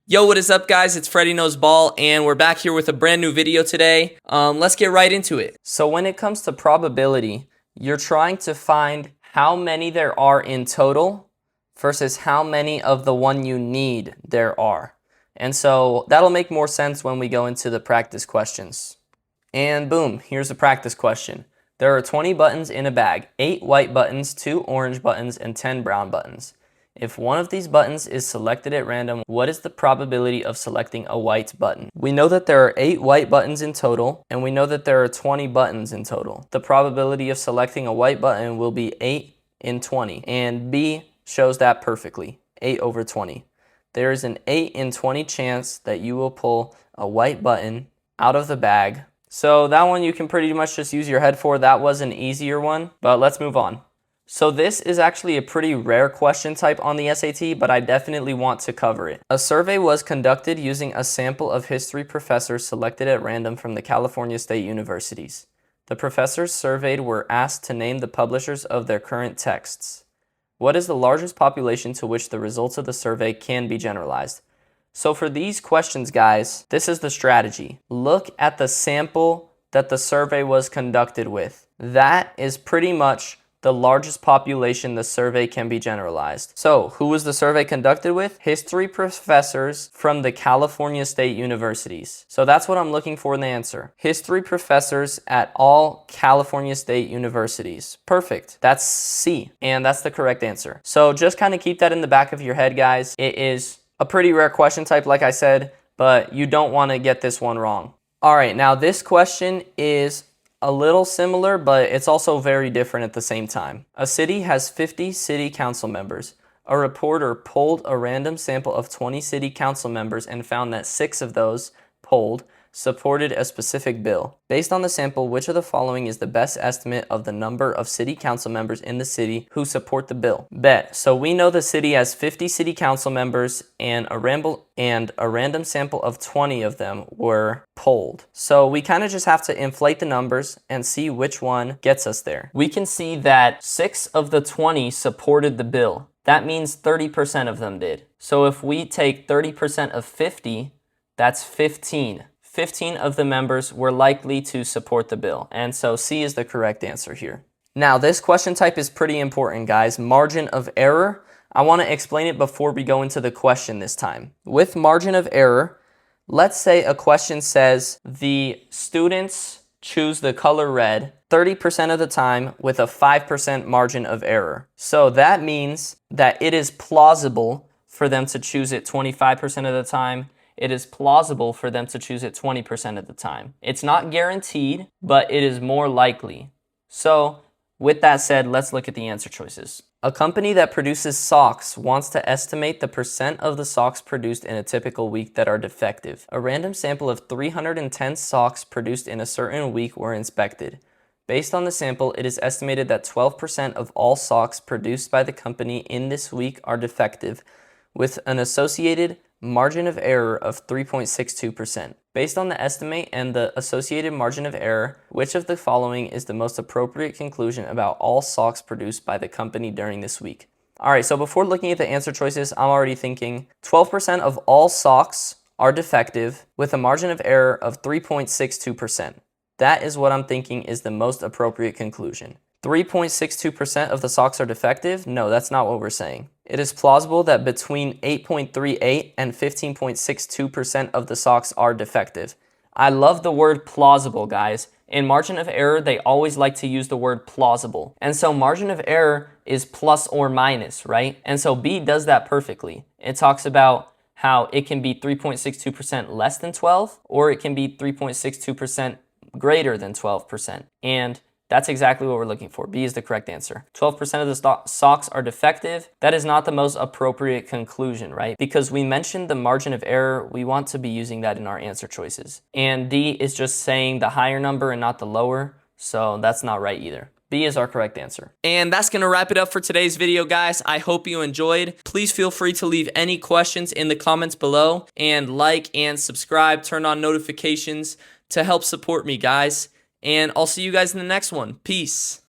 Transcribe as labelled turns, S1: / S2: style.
S1: Yo, what is up, guys? It's Freddy Knows Ball, and we're back here with a brand new video today. Let's get right into it. So when it comes to probability, you're trying to find how many there are in total versus how many of the one you need there are. And so that'll make more sense when we go into the practice questions. And boom, here's the practice question. There are 20 buttons in a bag, 8 white buttons, 2 orange buttons, and 10 brown buttons. If one of these buttons is selected at random, what is the probability of selecting a white button? We know that there are 8 white buttons in total, and we know that there are 20 buttons in total. The probability of selecting a white button will be 8 in 20, and B shows that perfectly, 8 over 20. There is an 8 in 20 chance that you will pull a white button out of the bag. So that one you can pretty much just use your head for. That was an easier one, but let's move on. So this is actually a pretty rare question type on the SAT, but I definitely want to cover it. A survey was conducted using a sample of history professors selected at random from the California State Universities. The professors surveyed were asked to name the publishers of their current texts. What is the largest population to which the results of the survey can be generalized? So for these questions, guys, this is the strategy. Look at the sample that the survey was conducted with. That is pretty much the largest population the survey can be generalized. So who was the survey conducted with? History professors from the California State Universities. So that's what I'm looking for in the answer. History professors at all California State Universities. Perfect. That's C, and that's the correct answer. So just kind of keep that in the back of your head, guys. It is a pretty rare question type, like I said, but you don't want to get this one wrong. All right, now this question is a little similar, but it's also very different at the same time. A city has 50 city council members. A reporter polled a random sample of 20 city council members and found that 6 of those polled supported a specific bill. Based on the sample, which of the following is the best estimate of the number of city council members in the city who support the bill? Bet. So we know the city has 50 city council members and a random sample of 20 of them were polled. So we kind of just have to inflate the numbers and see which one gets us there. We can see that 6 of the 20 supported the bill. That means 30% of them did. So if we take 30% of 50, that's 15. 15 of the members were likely to support the bill, and so C is the correct answer here. Now, this question type is pretty important, guys. Margin of error. I want to explain it before we go into the question this time. With margin of error, let's say a question says the students choose the color red 30% of the time with a 5% margin of error. So that means that it is plausible for them to choose it 25% of the time. It is plausible for them to choose it 20% of the time. It's not guaranteed, but it is more likely. So with that said, let's look at the answer choices. A company that produces socks wants to estimate the percent of the socks produced in a typical week that are defective. A random sample of 310 socks produced in a certain week were inspected. Based on the sample, it is estimated that 12% of all socks produced by the company in this week are defective, with an associated margin of error of 3.62%. Based on the estimate and the associated margin of error, which of the following is the most appropriate conclusion about all socks produced by the company during this week? All right, so before looking at the answer choices, I'm already thinking 12% of all socks are defective with a margin of error of 3.62%. That is what I'm thinking is the most appropriate conclusion. 3.62% of the socks are defective? No, that's not what we're saying. It is plausible that between 8.38 and 15.62% of the socks are defective. I love the word plausible, guys. In margin of error, they always like to use the word plausible. And so margin of error is plus or minus, right? And so B does that perfectly. It talks about how it can be 3.62% less than 12, or it can be 3.62% greater than 12%. And that's exactly what we're looking for. B is the correct answer. 12% of the socks are defective. That is not the most appropriate conclusion, right? Because we mentioned the margin of error, we want to be using that in our answer choices. And D is just saying the higher number and not the lower, so that's not right either. B is our correct answer. And that's going to wrap it up for today's video, guys. I hope you enjoyed. Please feel free to leave any questions in the comments below, and like and subscribe, turn on notifications to help support me, guys. And I'll see you guys in the next one. Peace.